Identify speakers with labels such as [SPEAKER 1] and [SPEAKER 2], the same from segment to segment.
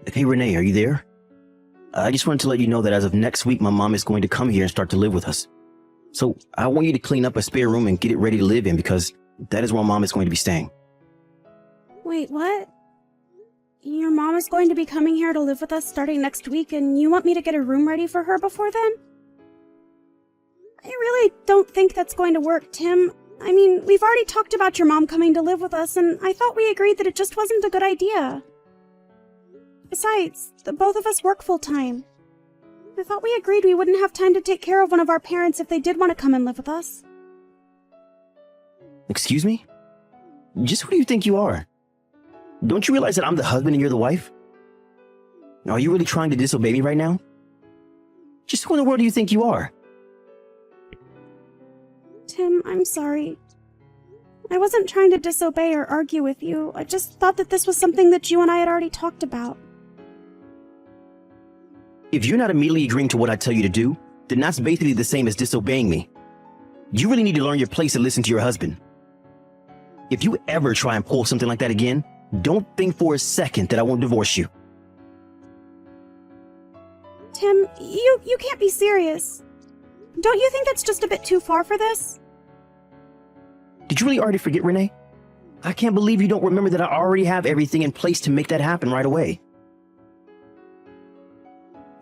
[SPEAKER 1] Hey Renee, are you there? I just wanted to let you know that as of next week, my mom is going to come here and start to live with us. So I want you to clean up a spare room and get it ready to live in because that is where mom is going to be staying.
[SPEAKER 2] Wait, what? Your mom is going to be coming here to live with us starting next week, and you want me to get a room ready for her before then? I really don't think that's going to work, Tim. I mean, we've already talked about your mom coming to live with us, and I thought we agreed that it just wasn't a good idea. Besides, the both of us work full-time. I thought we agreed we wouldn't have time to take care of one of our parents if they did want to come and live with us.
[SPEAKER 1] Excuse me? Just who do you think you are? Don't you realize that I'm the husband and you're the wife? Are you really trying to disobey me right now? Just who in the world do you think you are?
[SPEAKER 2] Tim, I'm sorry. I wasn't trying to disobey or argue with you. I just thought that this was something that you and I had already talked about.
[SPEAKER 1] If you're not immediately agreeing to what I tell you to do, then that's basically the same as disobeying me. You really need to learn your place and listen to your husband. If you ever try and pull something like that again, don't think for a second that I won't divorce you.
[SPEAKER 2] Tim, you can't be serious. Don't you think that's just a bit too far for this?
[SPEAKER 1] Did you really already forget, Renee? I can't believe you don't remember that I already have everything in place to make that happen right away.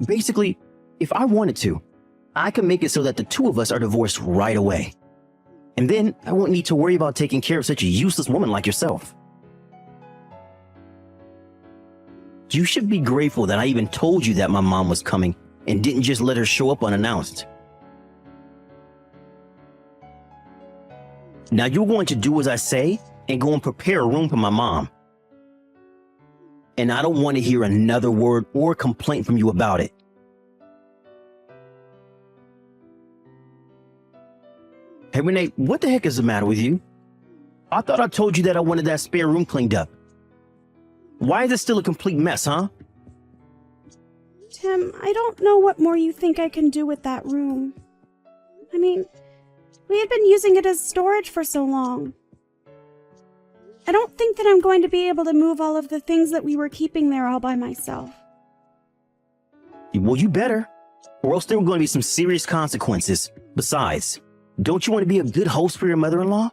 [SPEAKER 1] Basically, if I wanted to, I could make it so that the two of us are divorced right away. And then I won't need to worry about taking care of such a useless woman like yourself. You should be grateful that I even told you that my mom was coming and didn't just let her show up unannounced. Now you're going to do as I say and go and prepare a room for my mom. And I don't want to hear another word or complaint from you about it. Hey Renee, what the heck is the matter with you? I thought I told you that I wanted that spare room cleaned up. Why is it still a complete mess, huh?
[SPEAKER 2] Tim, I don't know what more you think I can do with that room. I mean, we had been using it as storage for so long. I don't think that I'm going to be able to move all of the things that we were keeping there all by myself.
[SPEAKER 1] Well, you better, or else there are going to be some serious consequences. Besides, don't you want to be a good host for your mother-in-law?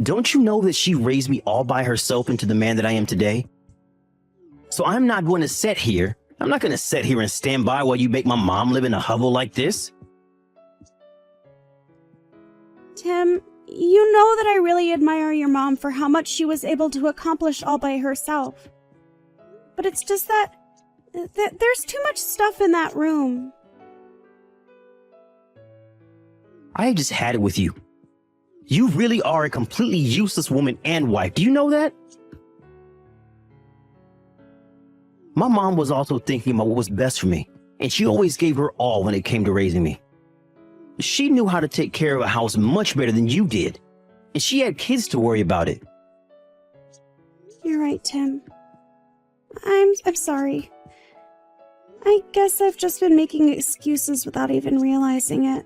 [SPEAKER 1] Don't you know that she raised me all by herself into the man that I am today? So I'm not going to sit here and stand by while you make my mom live in a hovel like this.
[SPEAKER 2] Tim, you know that I really admire your mom for how much she was able to accomplish all by herself. But it's just that there's too much stuff in that room.
[SPEAKER 1] I have just had it with you. You really are a completely useless woman and wife. Do you know that? My mom was also thinking about what was best for me, and she always gave her all when it came to raising me. She knew how to take care of a house much better than you did, and she had kids to worry about it.
[SPEAKER 2] You're right, Tim. I'm sorry. I guess I've just been making excuses without even realizing it.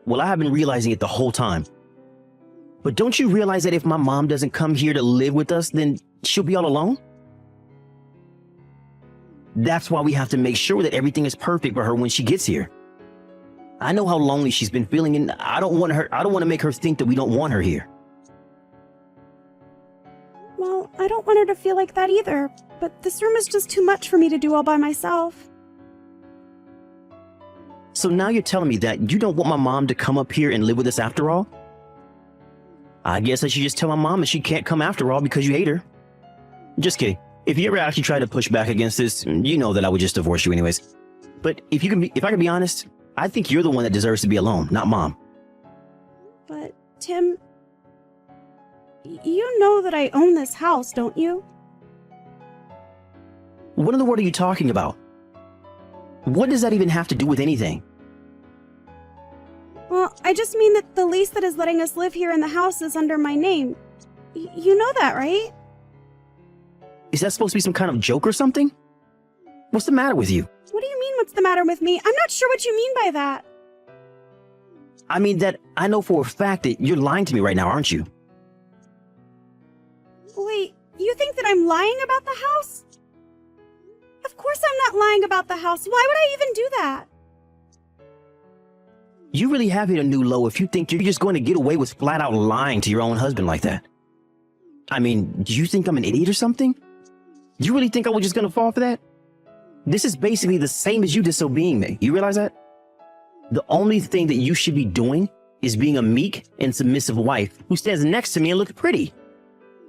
[SPEAKER 1] Well, I have been realizing it the whole time. But don't you realize that if my mom doesn't come here to live with us, then she'll be all alone? That's why we have to make sure that everything is perfect for her when she gets here. I know how lonely she's been feeling, and I don't want to make her think that we don't want her here.
[SPEAKER 2] Well, I don't want her to feel like that either, but this room is just too much for me to do all by myself.
[SPEAKER 1] So now you're telling me that you don't want my mom to come up here and live with us after all? I guess I should just tell my mom that she can't come after all because you hate her. Just kidding. If you ever actually try to push back against this, you know that I would just divorce you anyways. But if I can be honest, I think you're the one that deserves to be alone, not mom.
[SPEAKER 2] But, Tim, you know that I own this house, don't you?
[SPEAKER 1] What in the world are you talking about? What does that even have to do with anything?
[SPEAKER 2] Well, I just mean that the lease that is letting us live here in the house is under my name. You know that, right?
[SPEAKER 1] Is that supposed to be some kind of joke or something? What's the matter with you?
[SPEAKER 2] What do you mean, what's the matter with me? I'm not sure what you mean by that.
[SPEAKER 1] I mean that I know for a fact that you're lying to me right now, aren't you?
[SPEAKER 2] Wait, You think that I'm lying about the house? Of course I'm not lying about the house. Why would I even do that?
[SPEAKER 1] You really have hit a new low if you think you're just going to get away with flat out lying to your own husband like that. I mean, do you think I'm an idiot or something? You really think I was just going to fall for that? This is basically the same as you disobeying me. You realize that? The only thing that you should be doing is being a meek and submissive wife who stands next to me and looks pretty.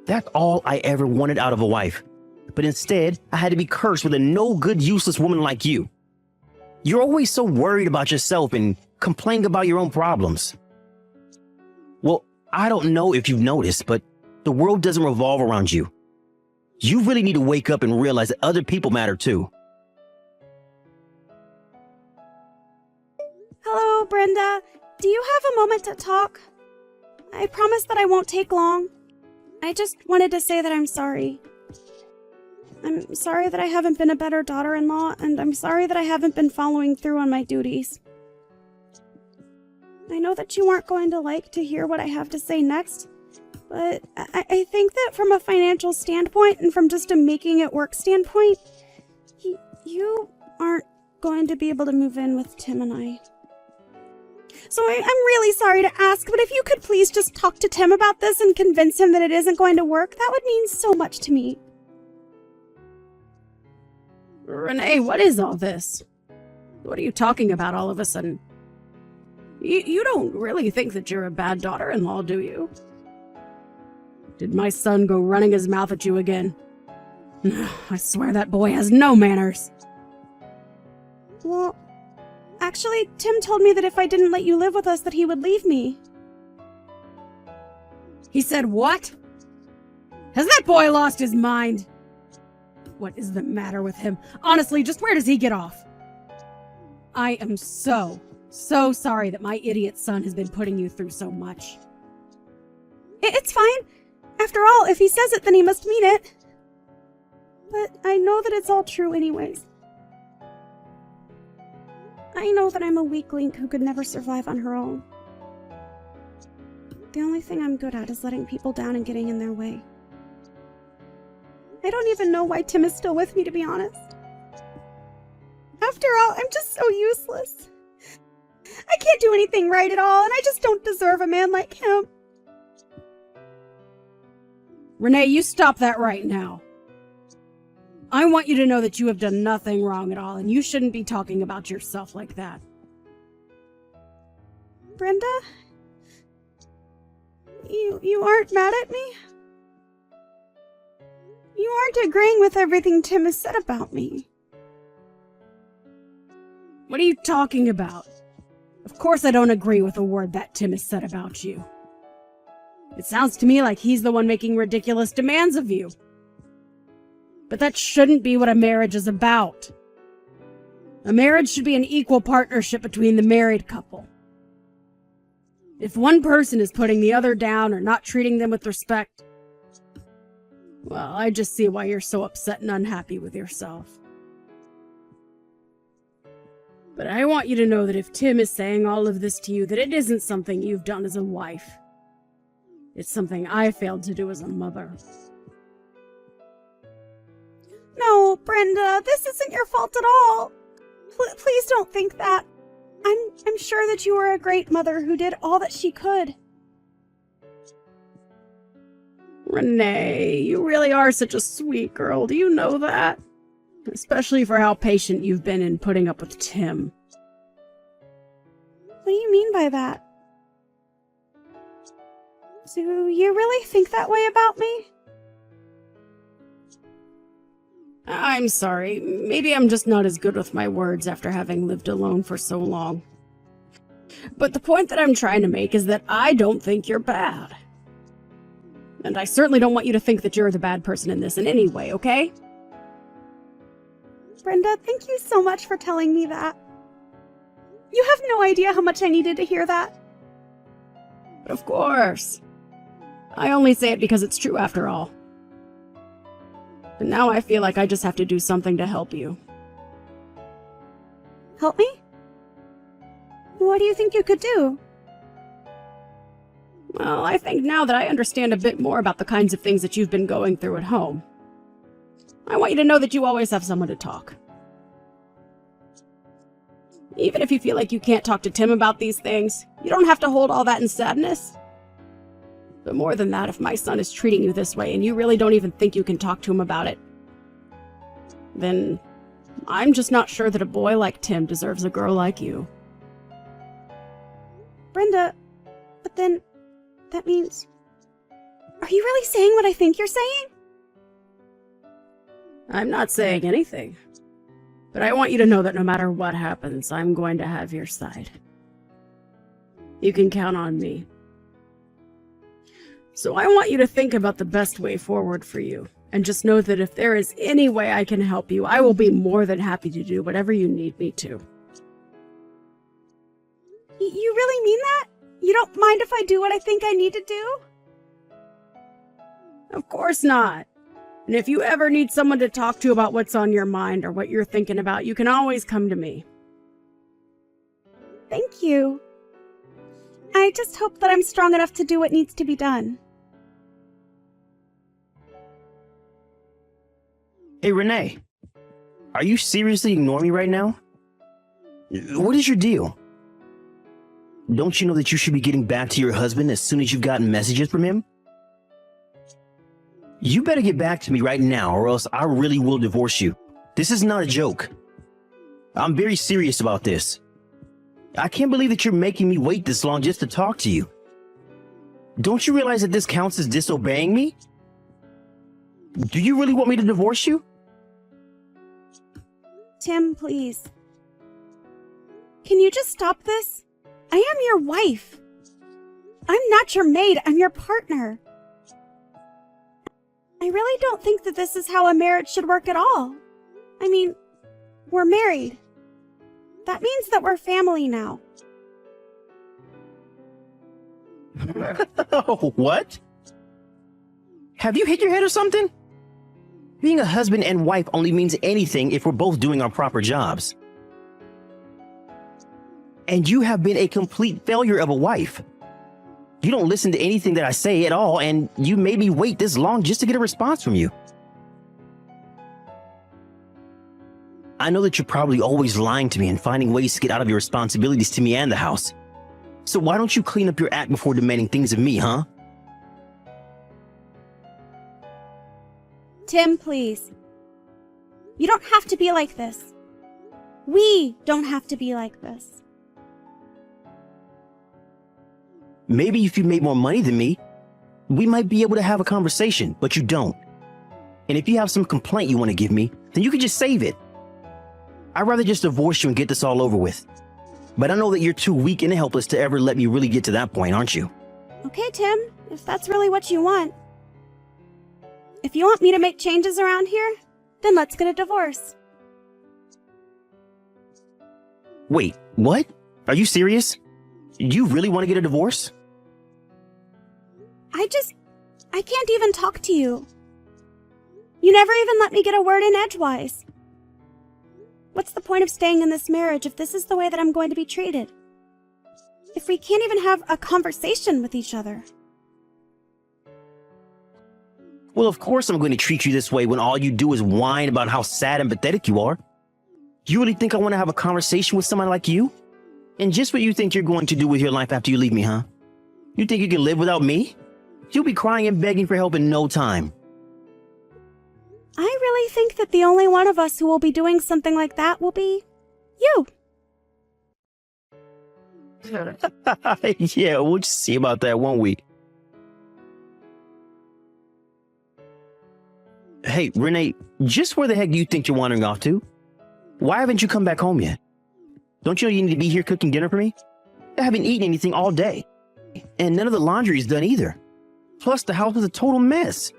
[SPEAKER 1] That's all I ever wanted out of a wife. But instead, I had to be cursed with a no good, useless woman like you. You're always so worried about yourself and complaining about your own problems. Well, I don't know if you've noticed, but the world doesn't revolve around you. You really need to wake up and realize that other people matter too.
[SPEAKER 2] Hello, Brenda. Do you have a moment to talk? I promise that I won't take long. I just wanted to say that I'm sorry. I'm sorry that I haven't been a better daughter-in-law, and I'm sorry that I haven't been following through on my duties. I know that you aren't going to like to hear what I have to say next, but I think that from a financial standpoint and from just a making it work standpoint, you aren't going to be able to move in with Tim and I. So I'm really sorry to ask, but if you could please just talk to Tim about this and convince him that it isn't going to work, that would mean so much to me.
[SPEAKER 3] Renee, what is all this? What are you talking about all of a sudden? You don't really think that you're a bad daughter-in-law, do you? Did my son go running his mouth at you again? I swear that boy has no manners.
[SPEAKER 2] Well, actually, Tim told me that if I didn't let you live with us, that he would leave me.
[SPEAKER 3] He said what? Has that boy lost his mind? What is the matter with him? Honestly, just where does he get off? I am so sorry that my idiot son has been putting you through so much.
[SPEAKER 2] It's fine. After all, if he says it, then he must mean it. But I know that it's all true anyways. I know that I'm a weak link who could never survive on her own. The only thing I'm good at is letting people down and getting in their way. I don't even know why Tim is still with me, to be honest. After all, I'm just so useless. I can't do anything right at all, and I just don't deserve a man like him.
[SPEAKER 3] Renee, you stop that right now. I want you to know that you have done nothing wrong at all, and you shouldn't be talking about yourself like that.
[SPEAKER 2] Brenda? You aren't mad at me? You aren't agreeing with everything Tim has said about me.
[SPEAKER 3] What are you talking about? Of course I don't agree with a word that Tim has said about you. It sounds to me like he's the one making ridiculous demands of you. But that shouldn't be what a marriage is about. A marriage should be an equal partnership between the married couple. If one person is putting the other down or not treating them with respect, well, I just see why you're so upset and unhappy with yourself. But I want you to know that if Tim is saying all of this to you, that it isn't something you've done as a wife. It's something I failed to do as a mother.
[SPEAKER 2] No, Brenda, this isn't your fault at all. Please don't think that. I'm sure that you were a great mother who did all that she could.
[SPEAKER 3] Renee, you really are such a sweet girl. Do you know that? Especially for how patient you've been in putting up with Tim.
[SPEAKER 2] What do you mean by that? Do you really think that way about me?
[SPEAKER 3] I'm sorry. Maybe I'm just not as good with my words after having lived alone for so long. But the point that I'm trying to make is that I don't think you're bad. And I certainly don't want you to think that you're the bad person in this in any way, okay?
[SPEAKER 2] Brenda, thank you so much for telling me that. You have no idea how much I needed to hear that.
[SPEAKER 3] Of course. I only say it because it's true after all. But now I feel like I just have to do something to help you.
[SPEAKER 2] Help me? What do you think you could do?
[SPEAKER 3] Well, I think now that I understand a bit more about the kinds of things that you've been going through at home, I want you to know that you always have someone to talk. Even if you feel like you can't talk to Tim about these things, you don't have to hold all that in sadness. But more than that, if my son is treating you this way and you really don't even think you can talk to him about it, then I'm just not sure that a boy like Tim deserves a girl like you.
[SPEAKER 2] Brenda, but then that means... Are you really saying what I think you're saying?
[SPEAKER 3] I'm not saying anything, but I want you to know that no matter what happens, I'm going to have your side. You can count on me. So I want you to think about the best way forward for you, and just know that if there is any way I can help you, I will be more than happy to do whatever you need me to.
[SPEAKER 2] You really mean that? You don't mind if I do what I think I need to do?
[SPEAKER 3] Of course not. And if you ever need someone to talk to about what's on your mind or what you're thinking about, you can always come to me.
[SPEAKER 2] Thank you. I just hope that I'm strong enough to do what needs to be done.
[SPEAKER 1] Hey, Renee. Are you seriously ignoring me right now? What is your deal? Don't you know that you should be getting back to your husband as soon as you've gotten messages from him? You better get back to me right now, or else I really will divorce you. This is not a joke. I'm very serious about this. I can't believe that you're making me wait this long just to talk to you. Don't you realize that this counts as disobeying me? Do you really want me to divorce you?
[SPEAKER 2] Tim, please. Can you just stop this? I am your wife. I'm not your maid, I'm your partner. I really don't think that this is how a marriage should work at all. I mean, we're married. That means that we're family now.
[SPEAKER 1] What? Have you hit your head or something? Being a husband and wife only means anything if we're both doing our proper jobs. And you have been a complete failure of a wife. You don't listen to anything that I say at all, and you made me wait this long just to get a response from you. I know that you're probably always lying to me and finding ways to get out of your responsibilities to me and the house. So why don't you clean up your act before demanding things of me, huh?
[SPEAKER 2] Tim, please. You don't have to be like this. We don't have to be like this.
[SPEAKER 1] Maybe if you made more money than me, we might be able to have a conversation, but you don't. And if you have some complaint you want to give me, then you can just save it. I'd rather just divorce you and get this all over with. But I know that you're too weak and helpless to ever let me really get to that point, aren't you?
[SPEAKER 2] Okay, Tim, if that's really what you want. If you want me to make changes around here, then let's get a divorce.
[SPEAKER 1] Wait, what? Are you serious? You really want to get a divorce?
[SPEAKER 2] I can't even talk to you. You never even let me get a word in edgewise. What's the point of staying in this marriage if this is the way that I'm going to be treated? If we can't even have a conversation with each other?
[SPEAKER 1] Well, of course I'm going to treat you this way when all you do is whine about how sad and pathetic you are. You really think I want to have a conversation with somebody like you? And just what you think you're going to do with your life after you leave me, huh? You think you can live without me? You'll be crying and begging for help in no time.
[SPEAKER 2] I really think that the only one of us who will be doing something like that will be you.
[SPEAKER 1] Yeah, we'll just see about that, won't we? Hey, Renee, just where the heck do you think you're wandering off to? Why haven't you come back home yet? Don't you know you need to be here cooking dinner for me? I haven't eaten anything all day. And none of the laundry is done either. Plus, the house is a total mess.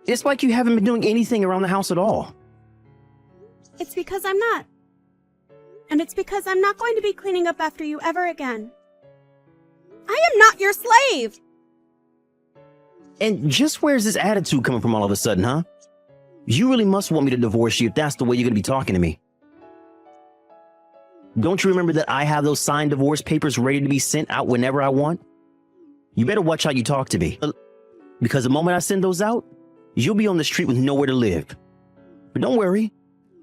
[SPEAKER 1] It's like you haven't been doing anything around the house at all.
[SPEAKER 2] It's because I'm not. And it's because I'm not going to be cleaning up after you ever again. I am not your slave!
[SPEAKER 1] And just where's this attitude coming from all of a sudden, huh? You really must want me to divorce you if that's the way you're going to be talking to me. Don't you remember that I have those signed divorce papers ready to be sent out whenever I want? You better watch how you talk to me. Because the moment I send those out, you'll be on the street with nowhere to live. But don't worry.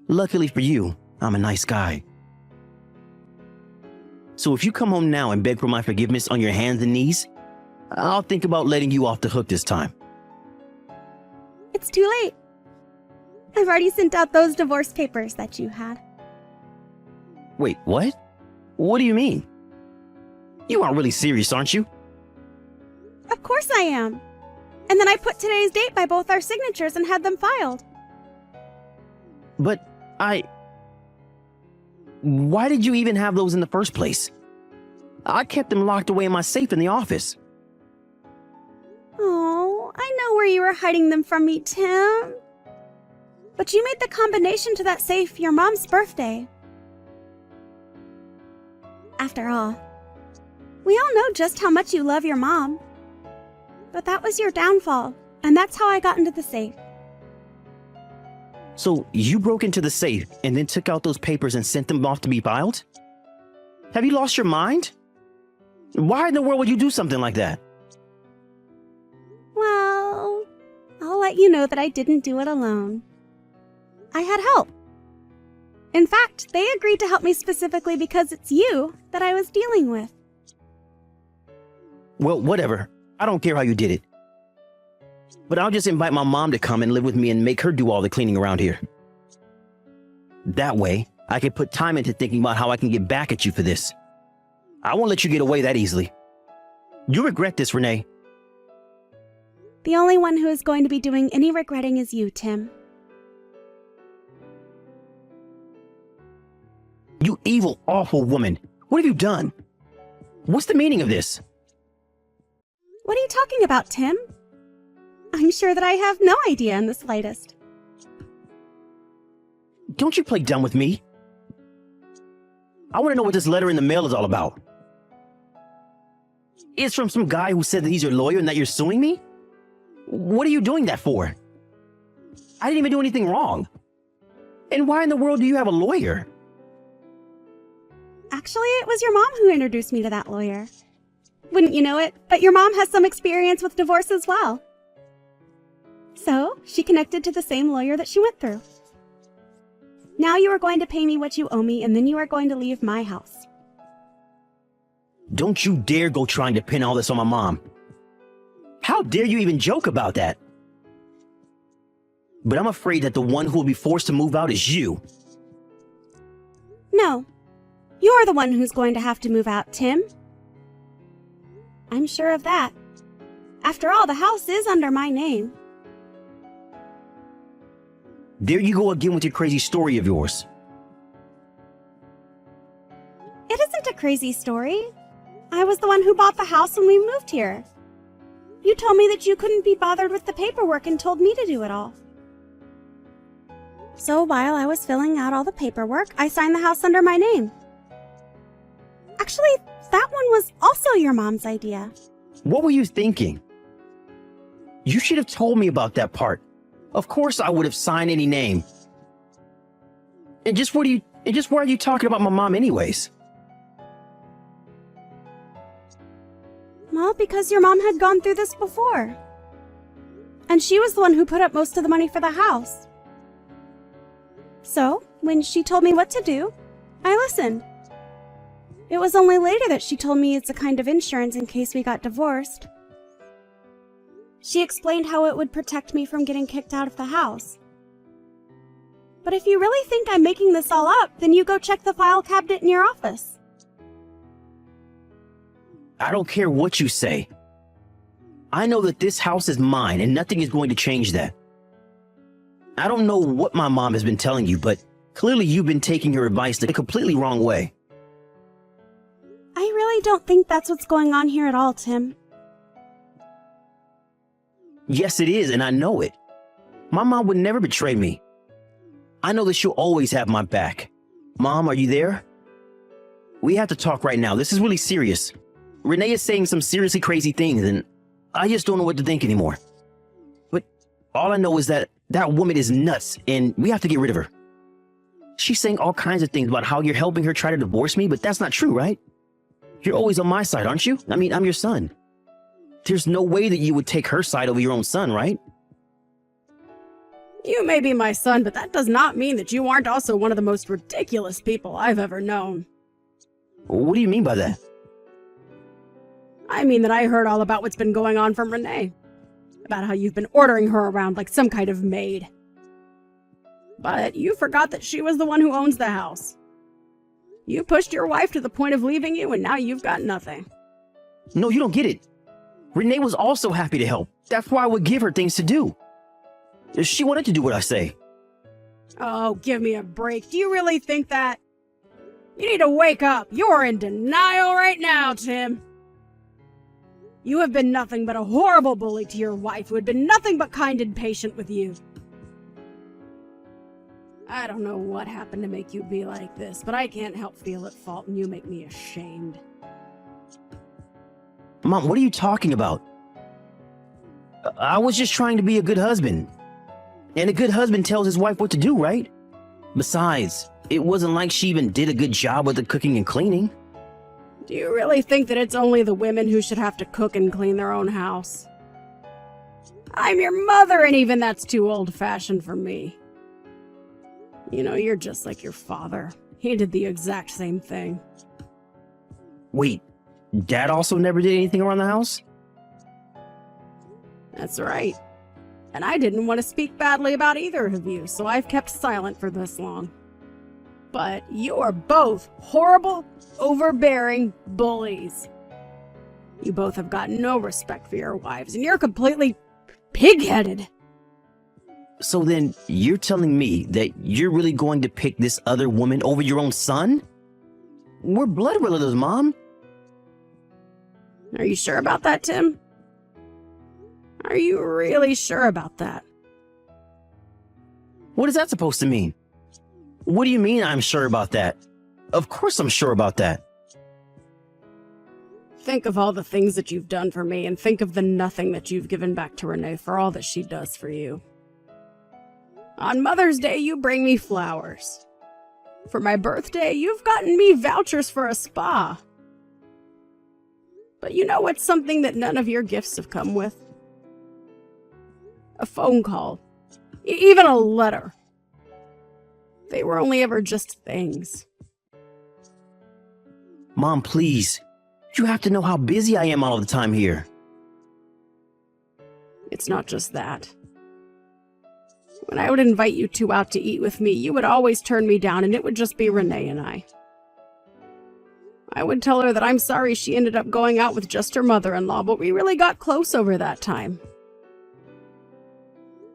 [SPEAKER 1] Luckily for you, I'm a nice guy. So if you come home now and beg for my forgiveness on your hands and knees, I'll think about letting you off the hook this time.
[SPEAKER 2] It's too late. I've already sent out those divorce papers that you had.
[SPEAKER 1] Wait, what? What do you mean? You aren't really serious, aren't you?
[SPEAKER 2] Of course I am. And then I put today's date by both our signatures and had them filed.
[SPEAKER 1] But why did you even have those in the first place? I kept them locked away in my safe in the office.
[SPEAKER 2] Oh, I know where you were hiding them from me, Tim. But you made the combination to that safe your mom's birthday. After all, we all know just how much you love your mom. But that was your downfall, and that's how I got into the safe.
[SPEAKER 1] So you broke into the safe and then took out those papers and sent them off to be filed? Have you lost your mind? Why in the world would you do something like that?
[SPEAKER 2] Well, I'll let you know that I didn't do it alone. I had help. In fact, they agreed to help me specifically because it's you that I was dealing with.
[SPEAKER 1] Well, whatever. I don't care how you did it. But I'll just invite my mom to come and live with me and make her do all the cleaning around here. That way, I can put time into thinking about how I can get back at you for this. I won't let you get away that easily. You regret this, Renee.
[SPEAKER 2] The only one who is going to be doing any regretting is you, Tim.
[SPEAKER 1] You evil, awful woman. What have you done? What's the meaning of this?
[SPEAKER 2] What are you talking about, Tim? I'm sure that I have no idea in the slightest.
[SPEAKER 1] Don't you play dumb with me. I want to know what this letter in the mail is all about. It's from some guy who said that he's your lawyer and that you're suing me? What are you doing that for? I didn't even do anything wrong. And why in the world do you have a lawyer?
[SPEAKER 2] Actually, it was your mom who introduced me to that lawyer. Wouldn't you know it, but your mom has some experience with divorce as well. So, she connected to the same lawyer that she went through. Now you are going to pay me what you owe me, and then you are going to leave my house.
[SPEAKER 1] Don't you dare go trying to pin all this on my mom. How dare you even joke about that? But I'm afraid that the one who will be forced to move out is you.
[SPEAKER 2] No, you're the one who's going to have to move out, Tim. I'm sure of that. After all, the house is under my name.
[SPEAKER 1] There you go again with your crazy story of yours.
[SPEAKER 2] It isn't a crazy story. I was the one who bought the house when we moved here. You told me that you couldn't be bothered with the paperwork and told me to do it all. So while I was filling out all the paperwork, I signed the house under my name. Actually, that one was also your mom's idea.
[SPEAKER 1] What were you thinking? You should have told me about that part. Of course I would have signed any name. And just why are you talking about my mom anyways?
[SPEAKER 2] Well, because your mom had gone through this before. And she was the one who put up most of the money for the house. So, when she told me what to do, I listened. It was only later that she told me it's a kind of insurance in case we got divorced. She explained how it would protect me from getting kicked out of the house. But if you really think I'm making this all up, then you go check the file cabinet in your office.
[SPEAKER 1] I don't care what you say. I know that this house is mine and nothing is going to change that. I don't know what my mom has been telling you, but clearly you've been taking her advice the completely wrong way.
[SPEAKER 2] I really don't think that's what's going on here at all, Tim.
[SPEAKER 1] Yes, it is, and I know it. My mom would never betray me. I know that she'll always have my back. Mom, are you there? We have to talk right now. This is really serious. Renee is saying some seriously crazy things, and I just don't know what to think anymore. But all I know is that that woman is nuts, and we have to get rid of her. She's saying all kinds of things about how you're helping her try to divorce me, but that's not true, right? You're always on my side, aren't you? I mean, I'm your son. There's no way that you would take her side over your own son, right?
[SPEAKER 3] You may be my son, but that does not mean that you aren't also one of the most ridiculous people I've ever known.
[SPEAKER 1] What do you mean by that?
[SPEAKER 3] I mean that I heard all about what's been going on from Renee. About how you've been ordering her around like some kind of maid. But you forgot that she was the one who owns the house. You pushed your wife to the point of leaving you, and now you've got nothing.
[SPEAKER 1] No, you don't get it. Renee was also happy to help. That's why I would give her things to do. She wanted to do what I say.
[SPEAKER 3] Oh, give me a break. Do you really think that? You need to wake up. You're in denial right now, Tim. You have been nothing but a horrible bully to your wife, who had been nothing but kind and patient with you. I don't know what happened to make you be like this, but I can't help feel at fault, and you make me ashamed.
[SPEAKER 1] Mom, what are you talking about? I was just trying to be a good husband. And a good husband tells his wife what to do, right? Besides, it wasn't like she even did a good job with the cooking and cleaning.
[SPEAKER 3] Do you really think that it's only the women who should have to cook and clean their own house? I'm your mother, and even that's too old-fashioned for me. You know, you're just like your father. He did the exact same thing.
[SPEAKER 1] Wait, Dad also never did anything around the house?
[SPEAKER 3] That's right. And I didn't want to speak badly about either of you, so I've kept silent for this long. But you are both horrible, overbearing bullies. You both have got no respect for your wives, and you're completely pig-headed.
[SPEAKER 1] So then, you're telling me that you're really going to pick this other woman over your own son? We're blood relatives, Mom.
[SPEAKER 3] Are you sure about that, Tim? Are you really sure about that?
[SPEAKER 1] What is that supposed to mean? What do you mean I'm sure about that? Of course I'm sure about that.
[SPEAKER 3] Think of all the things that you've done for me, and think of the nothing that you've given back to Renee for all that she does for you. On Mother's Day, you bring me flowers. For my birthday, you've gotten me vouchers for a spa. But you know what's something that none of your gifts have come with? A phone call. Even a letter. They were only ever just things.
[SPEAKER 1] Mom, please. You have to know how busy I am all the time here.
[SPEAKER 3] It's not just that. When I would invite you two out to eat with me, you would always turn me down, and it would just be Renee and I. I would tell her that I'm sorry she ended up going out with just her mother-in-law, but we really got close over that time.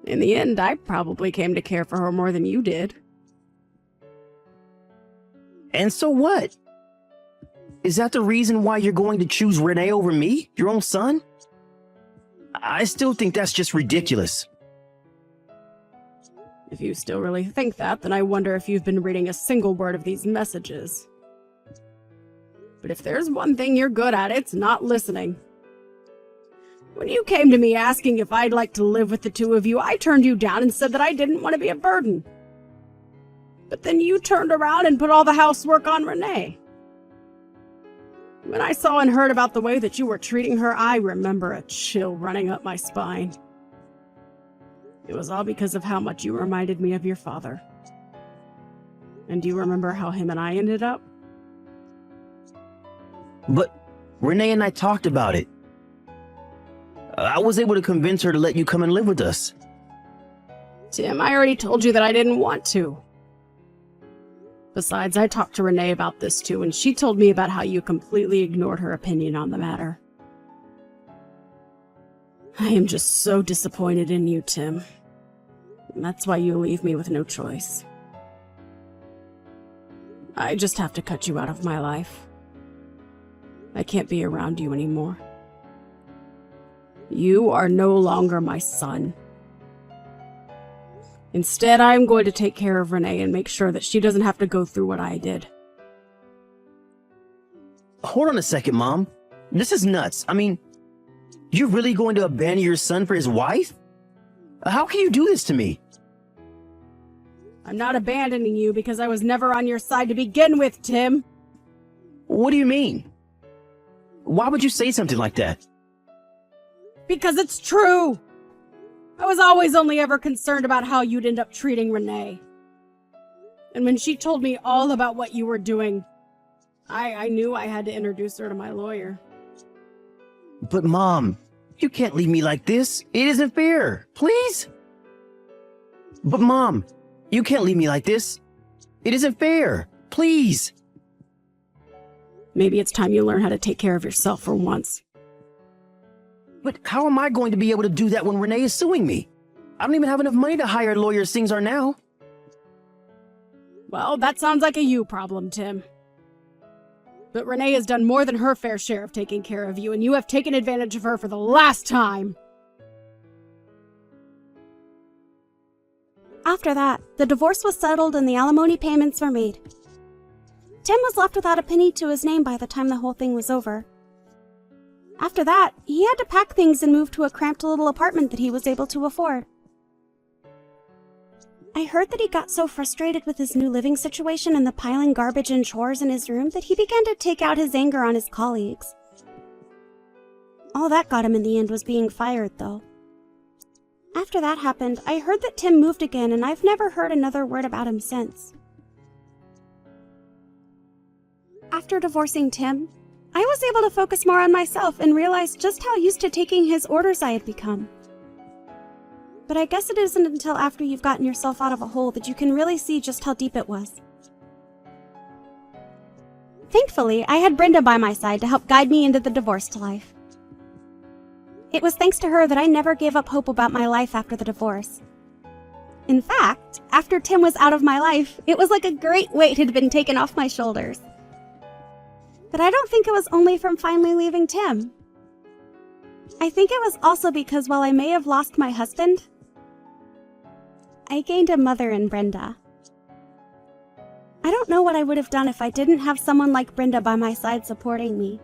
[SPEAKER 3] In the end, I probably came to care for her more than you did.
[SPEAKER 1] And so what? Is that the reason why you're going to choose Renee over me, your own son? I still think that's just ridiculous.
[SPEAKER 3] If you still really think that, then I wonder if you've been reading a single word of these messages. But if there's one thing you're good at, it's not listening. When you came to me asking if I'd like to live with the two of you, I turned you down and said that I didn't want to be a burden. But then you turned around and put all the housework on Renee. When I saw and heard about the way that you were treating her, I remember a chill running up my spine. It was all because of how much you reminded me of your father. And do you remember how him and I ended up?
[SPEAKER 1] But Renee and I talked about it. I was able to convince her to let you come and live with us.
[SPEAKER 3] Tim, I already told you that I didn't want to. Besides, I talked to Renee about this too, and she told me about how you completely ignored her opinion on the matter. I am just so disappointed in you, Tim. And that's why you leave me with no choice. I just have to cut you out of my life. I can't be around you anymore. You are no longer my son. Instead, I'm going to take care of Renee and make sure that she doesn't have to go through what I did.
[SPEAKER 1] Hold on a second, Mom. This is nuts. I mean, you're really going to abandon your son for his wife? How can you do this to me?
[SPEAKER 3] I'm not abandoning you because I was never on your side to begin with, Tim.
[SPEAKER 1] What do you mean? Why would you say something like that?
[SPEAKER 3] Because it's true! I was always only ever concerned about how you'd end up treating Renee. And when she told me all about what you were doing, I knew I had to introduce her to my lawyer.
[SPEAKER 1] But Mom, you can't leave me like this. It isn't fair. Please? But Mom, you can't leave me like this. It isn't fair. Please.
[SPEAKER 3] Maybe it's time you learn how to take care of yourself for once.
[SPEAKER 1] But how am I going to be able to do that when Renee is suing me? I don't even have enough money to hire a lawyer as things are now.
[SPEAKER 3] Well, that sounds like a you problem, Tim. But Renee has done more than her fair share of taking care of you, and you have taken advantage of her for the last time.
[SPEAKER 2] After that, the divorce was settled and the alimony payments were made. Tim was left without a penny to his name by the time the whole thing was over. After that, he had to pack things and move to a cramped little apartment that he was able to afford. I heard that he got so frustrated with his new living situation and the piling garbage and chores in his room that he began to take out his anger on his colleagues. All that got him in the end was being fired, though. After that happened, I heard that Tim moved again, and I've never heard another word about him since. After divorcing Tim, I was able to focus more on myself and realize just how used to taking his orders I had become. But I guess it isn't until after you've gotten yourself out of a hole that you can really see just how deep it was. Thankfully, I had Brenda by my side to help guide me into the divorced life. It was thanks to her that I never gave up hope about my life after the divorce. In fact, after Tim was out of my life, it was like a great weight had been taken off my shoulders. But I don't think it was only from finally leaving Tim. I think it was also because while I may have lost my husband, I gained a mother in Brenda. I don't know what I would have done if I didn't have someone like Brenda by my side supporting me.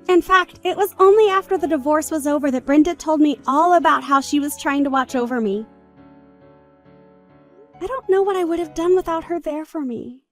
[SPEAKER 2] In fact, it was only after the divorce was over that Brenda told me all about how she was trying to watch over me. I don't know what I would have done without her there for me.